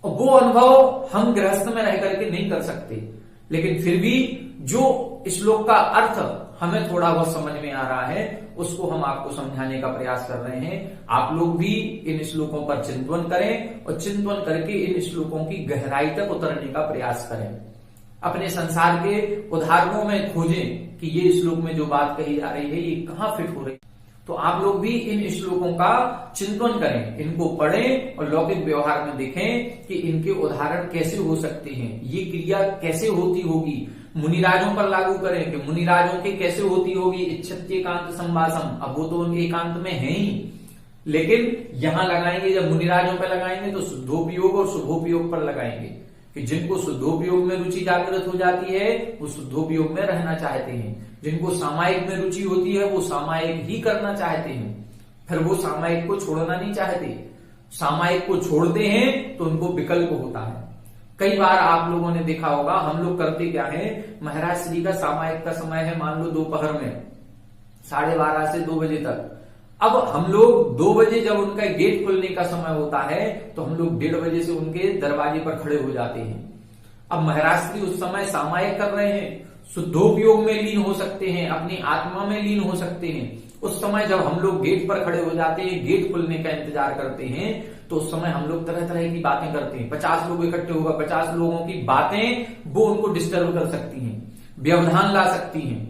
S1: और वो अनुभव हम गृहस्थ में रह करके नहीं कर सकते, लेकिन फिर भी जो श्लोक का अर्थ हमें थोड़ा बहुत समझ में आ रहा है उसको हम आपको समझाने का प्रयास कर रहे हैं। आप लोग भी इन श्लोकों पर चिंतन करें और चिंतन करके इन श्लोकों की गहराई तक उतरने का प्रयास करें। अपने संसार के उदाहरणों में खोजें कि ये श्लोक में जो बात कही जा रही है ये कहाँ फिट हो रही है। तो आप लोग भी इन श्लोकों का चिंतन करें, इनको पढ़ें और लौकिक व्यवहार में देखें कि इनके उदाहरण कैसे हो सकते हैं, ये क्रिया कैसे होती होगी। मुनिराजों पर लागू करें कि मुनिराजों की कैसे होती होगी इच्छत्येकांत संवासम। अब वो तो उनके एकांत में है ही, लेकिन यहां लगाएंगे, जब मुनिराजों पर लगाएंगे तो शुद्धोपयोग और शुभोपयोग पर लगाएंगे कि जिनको शुद्धोपयोग में रुचि जागृत हो जाती है वो शुद्धोपयोग में रहना चाहते हैं, जिनको सामायिक में रुचि होती है वो सामायिक ही करना चाहते हैं, फिर वो सामायिक को छोड़ना नहीं चाहते। सामायिक को छोड़ते हैं तो उनको विकल्प होता है। कई बार आप लोगों ने देखा होगा, हम लोग करते क्या है, महाराज श्री का सामायिक का समय है मान लो दोपहर में 12:30 से 2 बजे तक। अब हम लोग 2 बजे जब उनका गेट खुलने का समय होता है तो हम लोग 1:30 बजे से उनके दरवाजे पर खड़े हो जाते हैं। अब महाराज श्री उस समय सामायिक कर रहे हैं, शुद्धोपयोग में लीन हो सकते हैं, अपनी आत्मा में लीन हो सकते हैं। उस समय जब हम लोग गेट पर खड़े हो जाते हैं, गेट खुलने का इंतजार करते हैं, तो उस समय हम लोग तरह तरह की बातें करते हैं। 50 लोग इकट्ठे होगा, 50 लोगों की बातें वो उनको डिस्टर्ब कर सकती हैं, व्यवधान ला सकती हैं।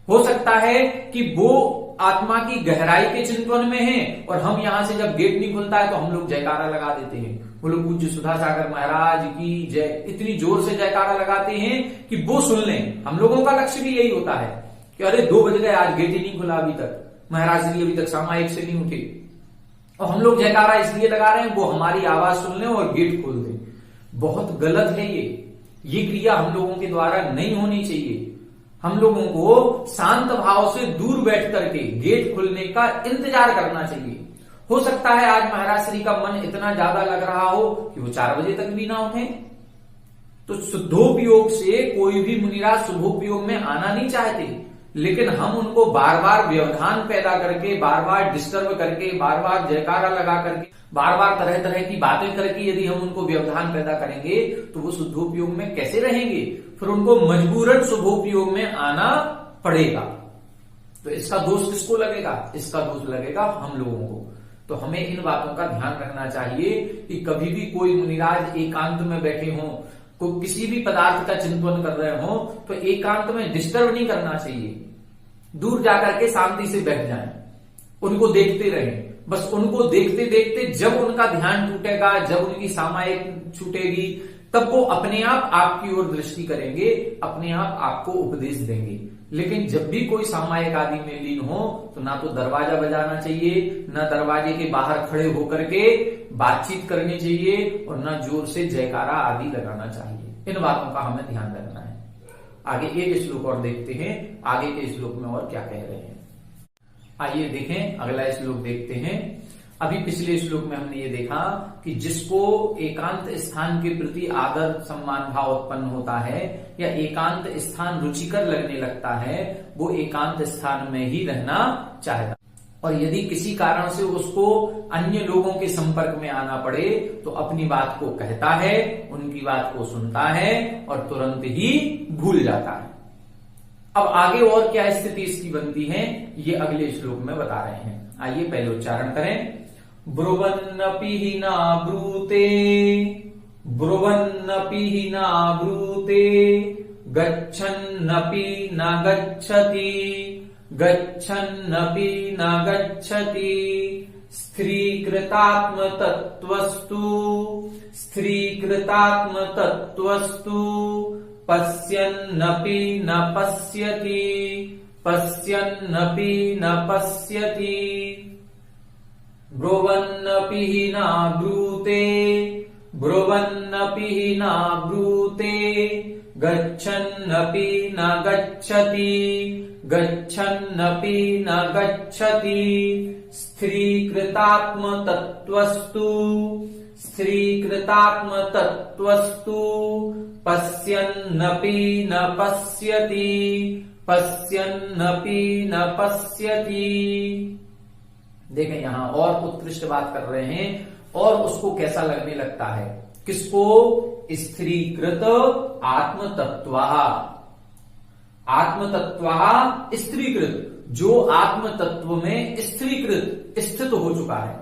S1: हो सकता है कि वो आत्मा की गहराई के चिंतन में है और हम यहां से जब गेट नहीं खुलता है तो हम लोग जयकारा लगा देते हैं, बोलो पूज्य सुधा सागर महाराज की जय, इतनी जोर से जयकारा लगाते हैं कि वो सुन लें। हम लोगों का लक्ष्य भी यही होता है कि अरे 2 बज गए, आज गेट ही नहीं खुला अभी तक, महाराज जी अभी तक सामायिक से नहीं उठे, और हम लोग जयकारा इसलिए लगा रहे हैं वो हमारी आवाज सुन लें और गेट खोल दें। बहुत गलत है ये क्रिया हम लोगों के द्वारा नहीं होनी चाहिए। हम लोगों को शांत भाव से दूर बैठ करके गेट खुलने का इंतजार करना चाहिए। हो सकता है आज महाराज श्री का मन इतना ज्यादा लग रहा हो कि वो 4 बजे तक भी ना उठे। तो शुद्धोपयोग से कोई भी मुनिराज शुभोपयोग में आना नहीं चाहते, लेकिन हम उनको बार बार व्यवधान पैदा करके, बार बार डिस्टर्ब करके, बार बार जयकारा लगा करके, बार बार तरह तरह की बातें करके यदि हम उनको व्यवधान पैदा करेंगे तो वो शुद्धोपयोग में कैसे रहेंगे? फिर उनको मजबूरन शुभोपयोग में आना पड़ेगा। तो इसका दोष किसको लगेगा? इसका दोष लगेगा हम लोगों को। तो हमें इन बातों का ध्यान रखना चाहिए कि कभी भी कोई मुनिराज एकांत में बैठे हों, को किसी भी पदार्थ का चिंतन कर रहे हो तो एकांत में डिस्टर्ब नहीं करना चाहिए। दूर जाकर के शांति से बैठ जाएं, उनको देखते रहें। बस उनको देखते देखते जब उनका ध्यान टूटेगा, जब उनकी सामायिक छूटेगी, तब वो अपने आप आपकी ओर दृष्टि करेंगे, अपने आप आपको उपदेश देंगे। लेकिन जब भी कोई सामायिक आदि में लीन हो तो ना तो दरवाजा बजाना चाहिए, ना दरवाजे के बाहर खड़े होकर के बातचीत करनी चाहिए, और ना जोर से जयकारा आदि लगाना चाहिए। इन बातों का हमें ध्यान रखना है। आगे एक श्लोक और देखते हैं, आगे के श्लोक में और क्या कह रहे हैं। आइए देखें, अगला श्लोक देखते हैं। अभी पिछले श्लोक में हमने ये देखा कि जिसको एकांत स्थान के प्रति आदर सम्मान भाव उत्पन्न होता है या एकांत स्थान रुचिकर लगने लगता है, वो एकांत स्थान में ही रहना चाहता। और यदि किसी कारण से उसको अन्य लोगों के संपर्क में आना पड़े तो अपनी बात को कहता है, उनकी बात को सुनता है और तुरंत ही भूल जाता है। अब आगे और क्या स्थिति इसकी बनती है, ये अगले श्लोक में बता रहे हैं। आइए पहले उच्चारण करें। ब्रुवन्नपि हि न ब्रूते, ब्रुवन्नपि हि न ब्रूते, गच्छन्नपि न गच्छति, गच्छन्नपि न गच्छति, स्त्रीकृतात्मतत्त्वस्तु, स्त्रीकृतात्मतत्त्वस्तु, पश्यन्नपि न पश्यति, पश्यन्नपि न पश्यति, ब्रुवन्नपि हि न ब्रूते, ब्रुवन्नपि हि न ब्रूते, गच्छन्नपि न गच्छति, गच्छन्नपि न गच्छति, स्त्रीकृतात्मतत्त्वस्तु, स्त्रीकृतात्मतत्त्वस्तु, पश्यन्नपि न पश्यति, पश्यन्नपि न पश्यति। देखें यहां और उत्कृष्ट बात कर रहे हैं और उसको कैसा लगने लगता है, किसको? स्त्रीकृत आत्मतत्त्व, आत्मतत्त्व स्त्रीकृत, जो आत्मतत्व में स्त्रीकृत स्थित हो चुका है,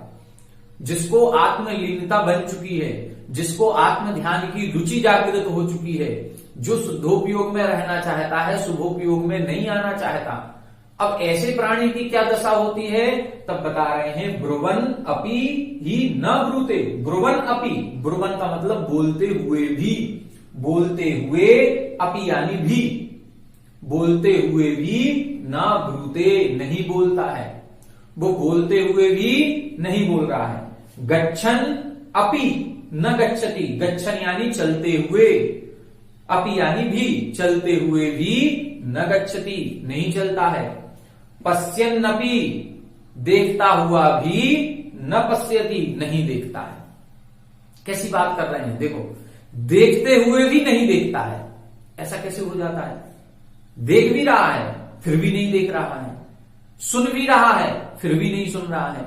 S1: जिसको आत्मलीनता बन चुकी है, जिसको आत्म ध्यान की रुचि जागृत हो चुकी है, जो शुद्धोपयोग में रहना चाहता है, शुभोपयोग में नहीं आना चाहता। अब ऐसे प्राणी की क्या दशा होती है, तब बता रहे हैं ब्रुवन अपि ही न ब्रूते। ब्रुवन अपि, ब्रुवन का मतलब बोलते हुए भी, बोलते हुए अपि यानी भी, बोलते हुए भी न ब्रूते नहीं बोलता है, वो बोलते हुए भी नहीं बोल रहा है। गच्छन अपि न गच्छति, गच्छन यानी चलते हुए, अपि यानी भी, चलते हुए भी न गच्छति नहीं चलता है। पश्यन्नपि देखता हुआ भी न पश्यति नहीं देखता है। कैसी बात कर रहे हैं, देखो देखते हुए भी नहीं देखता है, ऐसा कैसे हो जाता है? देख भी रहा है फिर भी नहीं देख रहा है, सुन भी रहा है फिर भी नहीं सुन रहा है,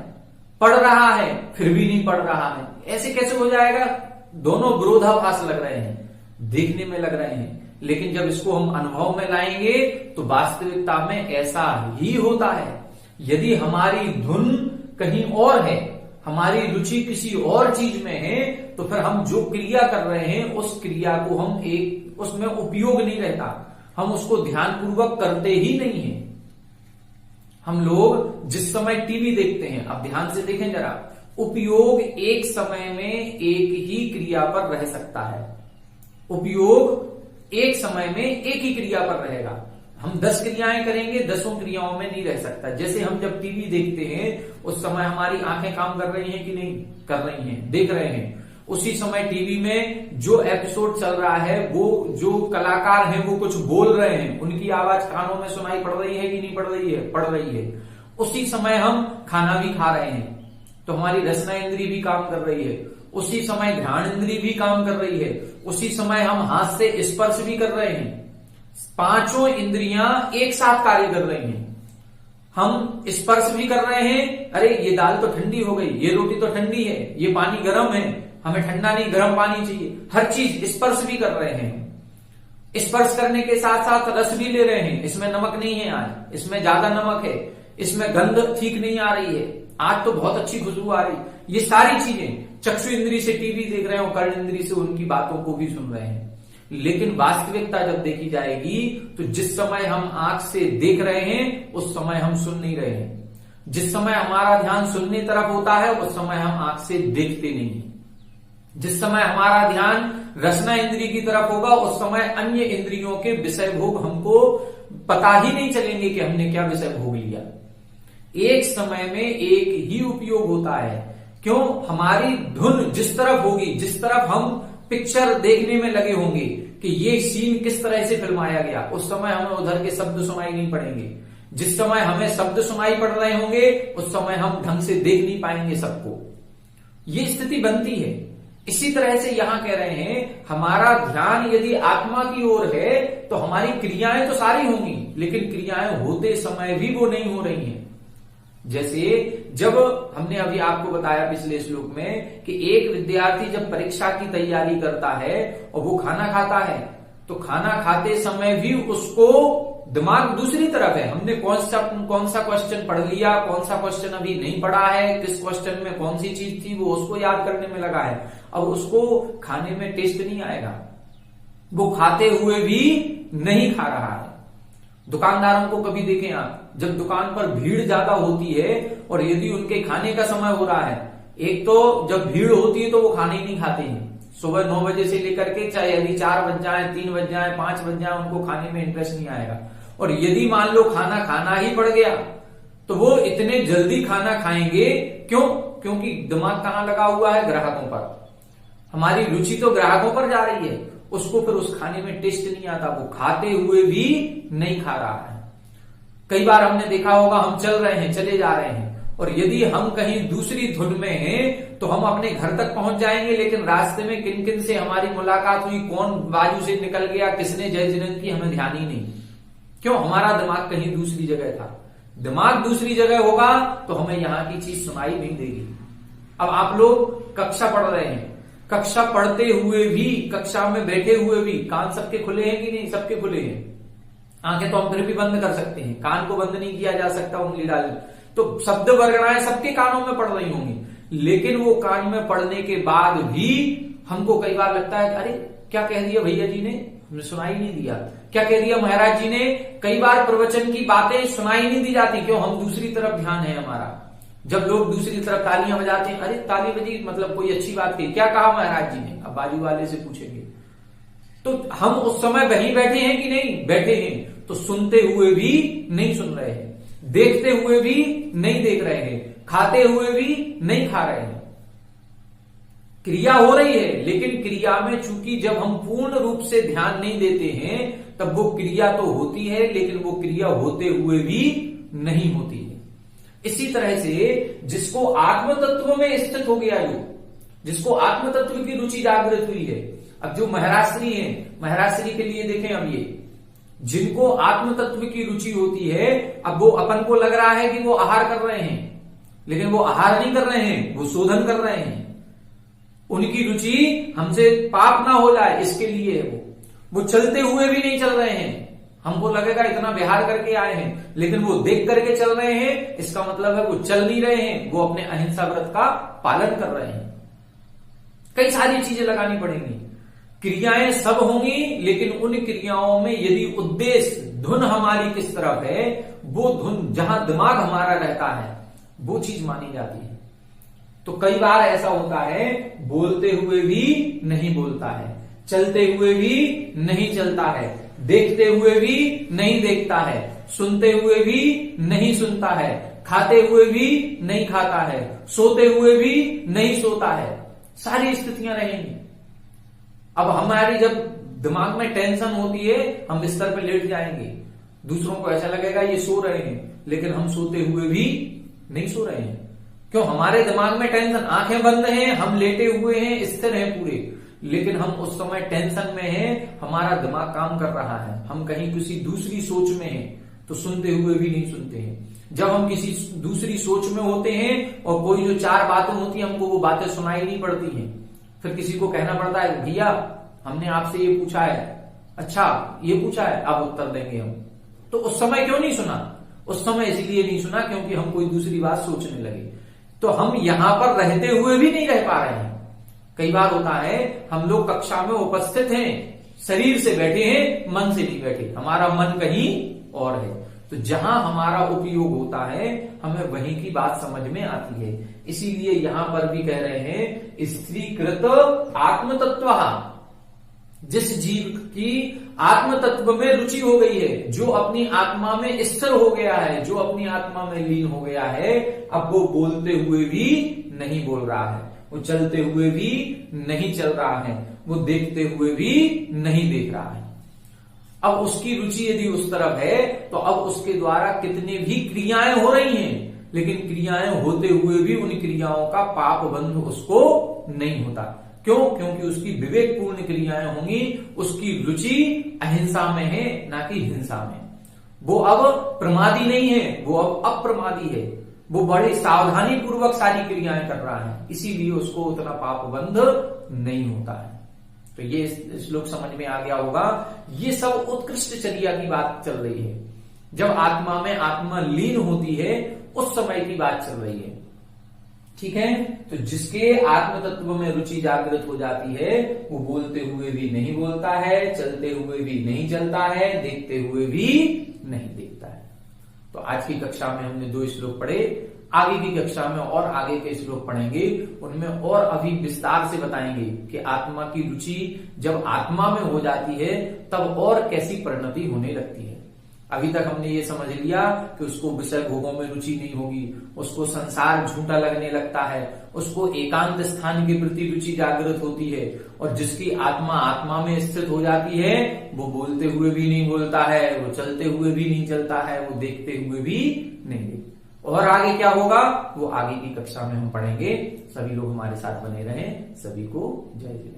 S1: पढ़ रहा है फिर भी नहीं पढ़ रहा है, ऐसे कैसे हो जाएगा? दोनों विरोधाभास लग रहे हैं, देखने में लग रहे हैं, लेकिन जब इसको हम अनुभव में लाएंगे तो वास्तविकता में ऐसा ही होता है। यदि हमारी धुन कहीं और है, हमारी रुचि किसी और चीज में है, तो फिर हम जो क्रिया कर रहे हैं उस क्रिया को हम उसमें उपयोग नहीं रहता, हम उसको ध्यानपूर्वक करते ही नहीं है। हम लोग जिस समय टीवी देखते हैं, अब ध्यान से देखें जरा, उपयोग एक समय में एक ही क्रिया पर रह सकता है, उपयोग एक समय में एक ही क्रिया पर रहेगा। हम 10 क्रियाएं करेंगे, 10 क्रियाओं में नहीं रह सकता। जैसे हम जब टीवी देखते हैं उस समय हमारी आंखें काम कर रही हैं कि नहीं कर रही हैं, देख रहे हैं। उसी समय टीवी में जो एपिसोड चल रहा है, वो जो कलाकार हैं वो कुछ बोल रहे हैं, उनकी आवाज कानों में सुनाई पड़ रही है कि नहीं पड़ रही है? पड़ रही है। उसी समय हम खाना भी खा रहे हैं तो हमारी रसना इंद्री भी काम कर रही है, उसी समय ध्यान इंद्री भी काम कर रही है, उसी समय हम हाथ से स्पर्श भी कर रहे हैं। पांचों इंद्रियां एक साथ कार्य कर रही हैं। हम स्पर्श भी कर रहे हैं, अरे ये दाल तो ठंडी हो गई, ये रोटी तो ठंडी है, ये पानी गर्म है, हमें ठंडा नहीं गर्म पानी चाहिए। हर चीज स्पर्श भी कर रहे हैं। स्पर्श करने के साथ साथ रस भी ले रहे हैं, इसमें नमक नहीं है आज, इसमें ज्यादा नमक है, इसमें गंध ठीक नहीं आ रही है, आज तो बहुत अच्छी खुशबू आ रही। ये सारी चीजें चक्षु इंद्री से टीवी देख रहे हैं और कर्ण इंद्री से उनकी बातों को भी सुन रहे हैं। लेकिन वास्तविकता जब देखी जाएगी तो जिस समय हम आंख से देख रहे हैं उस समय हम सुन नहीं रहे हैं। जिस समय हमारा ध्यान सुनने तरफ होता है उस समय हम आंख से देखते नहीं हैं। जिस समय हमारा ध्यान रसना इंद्री की तरफ होगा उस समय अन्य इंद्रियों के विषय भोग हमको पता ही नहीं चलेंगे कि हमने क्या विषय भोग लिया। एक समय में एक ही उपयोग होता है। क्यों? हमारी धुन जिस तरफ होगी, जिस तरफ हम पिक्चर देखने में लगे होंगे कि ये सीन किस तरह से फिल्माया गया, उस समय हमें उधर के शब्द सुनाई नहीं पड़ेंगे। जिस समय हमें शब्द सुनाई पड़ रहे होंगे उस समय हम ढंग से देख नहीं पाएंगे सबको, ये स्थिति बनती है। इसी तरह से यहां कह रहे हैं हमारा ध्यान यदि आत्मा की ओर है तो हमारी क्रियाएं तो सारी होंगी, लेकिन क्रियाएं होते समय भी वो नहीं हो रही हैं। जैसे जब हमने अभी आपको बताया पिछले श्लोक में कि एक विद्यार्थी जब परीक्षा की तैयारी करता है और वो खाना खाता है, तो खाना खाते समय भी उसको दिमाग दूसरी तरफ है, हमने कौन सा क्वेश्चन पढ़ लिया, कौन सा क्वेश्चन अभी नहीं पढ़ा है, किस क्वेश्चन में कौन सी चीज थी, वो उसको याद करने में लगा है। अब उसको खाने में टेस्ट नहीं आएगा, वो खाते हुए भी नहीं खा रहा है। दुकानदारों को कभी देखें आप, जब दुकान पर भीड़ ज्यादा होती है और यदि उनके खाने का समय हो रहा है, एक तो जब भीड़ होती है तो वो खाने ही नहीं खाते हैं, सुबह 9 बजे से लेकर के चाहे यदि 4 बज जाए, 3 बज जाए, 5 बज जाए, उनको खाने में इंटरेस्ट नहीं आएगा। और यदि मान लो खाना खाना ही पड़ गया तो वो इतने जल्दी खाना खाएंगे, क्यों? क्योंकि दिमाग कहां लगा हुआ है? ग्राहकों पर। हमारी रुचि तो ग्राहकों पर जा रही है, उसको फिर उस खाने में टेस्ट नहीं आता, वो खाते हुए भी नहीं खा रहा है। कई बार हमने देखा होगा, हम चल रहे हैं, चले जा रहे हैं, और यदि हम कहीं दूसरी धुन में हैं तो हम अपने घर तक पहुंच जाएंगे, लेकिन रास्ते में किन किन से हमारी मुलाकात हुई, कौन बाजू से निकल गया, किसने जय जिनन की, हमें ध्यान ही नहीं। क्यों? हमारा दिमाग कहीं दूसरी जगह था। दिमाग दूसरी जगह होगा तो हमें यहां की चीज सुनाई नहीं देगी। अब आप लोग कक्षा पढ़ रहे हैं, कक्षा पढ़ते हुए भी, कक्षा में बैठे हुए भी कान सबके खुले हैं कि नहीं? सबके खुले हैं। आंखें तो हम फिर भी बंद कर सकते हैं, कान को बंद नहीं किया जा सकता उंगली डाल, तो शब्द वर्गणाएं सबके कानों में पड़ रही होंगी, लेकिन वो कान में पढ़ने के बाद भी हमको कई बार लगता है अरे क्या कह दिया भैया जी ने, हमने सुनाई नहीं दिया, क्या कह दिया महाराज जी ने। कई बार प्रवचन की बातें सुनाई नहीं दी जाती, क्यों? हम दूसरी तरफ ध्यान है हमारा। जब लोग दूसरी तरफ तालियां बजाते हैं, अरे ताली बजी मतलब कोई अच्छी बात की, क्या कहा महाराज जी ने, अब बाजू वाले से पूछेंगे, तो हम उस समय वहीं बैठे हैं कि नहीं? बैठे हैं, तो सुनते हुए भी नहीं सुन रहे हैं, देखते हुए भी नहीं देख रहे हैं, खाते हुए भी नहीं खा रहे हैं। क्रिया हो रही है, लेकिन क्रिया में चूंकि जब हम पूर्ण रूप से ध्यान नहीं देते हैं तब वो क्रिया तो होती है, लेकिन वो क्रिया होते हुए भी नहीं होती है। इसी तरह से जिसको आत्म तत्व में स्थित हो गया, जिसको आत्म तत्व की रुचि जागृत हुई है, अब जो महाराष्ट्री है, महाराष्ट्री के लिए देखें, अब ये जिनको आत्म तत्व की रुचि होती है, अब वो अपन को लग रहा है कि वो आहार कर रहे हैं, लेकिन वो आहार नहीं कर रहे हैं, वो शोधन कर रहे हैं। उनकी रुचि हमसे पाप ना हो जाए इसके लिए है वो चलते हुए भी नहीं चल रहे हैं। हमको लगेगा इतना विहार करके आए हैं, लेकिन वो देख करके चल रहे हैं, इसका मतलब है वो चल नहीं रहे हैं, वो अपने अहिंसा व्रत का पालन कर रहे हैं। कई सारी चीजें लगानी पड़ेंगी, क्रियाएं सब होंगी, लेकिन उन क्रियाओं में यदि उद्देश्य, धुन हमारी किस तरफ है, वो धुन जहां दिमाग हमारा रहता है वो चीज मानी जाती है। तो कई बार ऐसा होता है, बोलते हुए भी नहीं बोलता है, चलते हुए भी नहीं चलता है, देखते हुए भी नहीं देखता है, सुनते हुए भी नहीं सुनता है, खाते हुए भी नहीं खाता है, सोते हुए भी नहीं सोता है। सारी स्थितियां रहेंगी। अब हमारी जब दिमाग में टेंशन होती है, हम बिस्तर पे लेट जाएंगे, दूसरों को ऐसा लगेगा ये सो रहे हैं, लेकिन हम सोते हुए भी नहीं सो रहे हैं। क्यों? हमारे दिमाग में टेंशन, आंखें बंद हैं, हम लेटे हुए हैं, स्थिर हैं पूरे, लेकिन हम उस समय टेंशन में हैं, हमारा दिमाग काम कर रहा है, हम कहीं किसी दूसरी सोच में हैं, तो सुनते हुए भी नहीं सुनते हैं। जब हम किसी दूसरी सोच में होते हैं और कोई जो 4 बातें होती हैं, हमको वो बातें सुनाई नहीं पड़ती हैं, फिर किसी को कहना पड़ता है भैया हमने आपसे ये पूछा है, अच्छा ये पूछा है, आप उत्तर देंगे हम। तो उस समय क्यों नहीं सुना? उस समय इसलिए नहीं सुना क्योंकि हम कोई दूसरी बात सोचने लगे। तो हम यहां पर रहते हुए भी नहीं रह पा रहे हैं। कई बार होता है हम लोग कक्षा में उपस्थित हैं, शरीर से बैठे हैं, मन से नहीं बैठे, हमारा मन कहीं और है। तो जहां हमारा उपयोग होता है हमें वहीं की बात समझ में आती है। इसीलिए यहां पर भी कह रहे हैं स्त्रीकृत आत्म तत्व, जिस जीव की आत्म तत्व में रुचि हो गई है, जो अपनी आत्मा में स्थिर हो गया है, जो अपनी आत्मा में लीन हो गया है, अब वो बोलते हुए भी नहीं बोल रहा है, वो चलते हुए भी नहीं चल रहा है, वो देखते हुए भी नहीं देख रहा है। अब उसकी रुचि यदि उस तरफ है तो अब उसके द्वारा कितने भी क्रियाएं हो रही हैं, लेकिन क्रियाएं होते हुए भी उन क्रियाओं का पाप बंध उसको नहीं होता। क्यों? क्योंकि उसकी विवेकपूर्ण क्रियाएं होंगी, उसकी रुचि अहिंसा में है ना कि हिंसा में। वो अब प्रमादी नहीं है, वो अब अप्रमादी है, वो बड़े सावधानी पूर्वक सारी क्रियाएं कर रहा है, इसीलिए उसको उतना पाप बंध नहीं होता है। तो ये श्लोक समझ में आ गया होगा। ये सब उत्कृष्ट चर्या की बात चल रही है, जब आत्मा में आत्मा लीन होती है उस समय की बात चल रही है। ठीक है, तो जिसके आत्म तत्व में रुचि जागृत हो जाती है वो बोलते हुए भी नहीं बोलता है, चलते हुए भी नहीं चलता है, देखते हुए भी नहीं देखता है। तो आज की कक्षा में हमने 2 श्लोक पढ़े, आगे की कक्षा में और आगे के श्लोक पढ़ेंगे, उनमें और अभी विस्तार से बताएंगे कि आत्मा की रुचि जब आत्मा में हो जाती है तब और कैसी परिणति होने लगती है। अभी तक हमने ये समझ लिया कि उसको विषय भोगों में रुचि नहीं होगी, उसको संसार झूठा लगने लगता है, उसको एकांत स्थान के प्रति रुचि जागृत होती है, और जिसकी आत्मा आत्मा में स्थित हो जाती है वो बोलते हुए भी नहीं बोलता है, वो चलते हुए भी नहीं चलता है, वो देखते हुए भी नहीं देखता। और आगे क्या होगा वो आगे की कक्षा में हम पढ़ेंगे। सभी लोग हमारे साथ बने रहें। सभी को जय जय।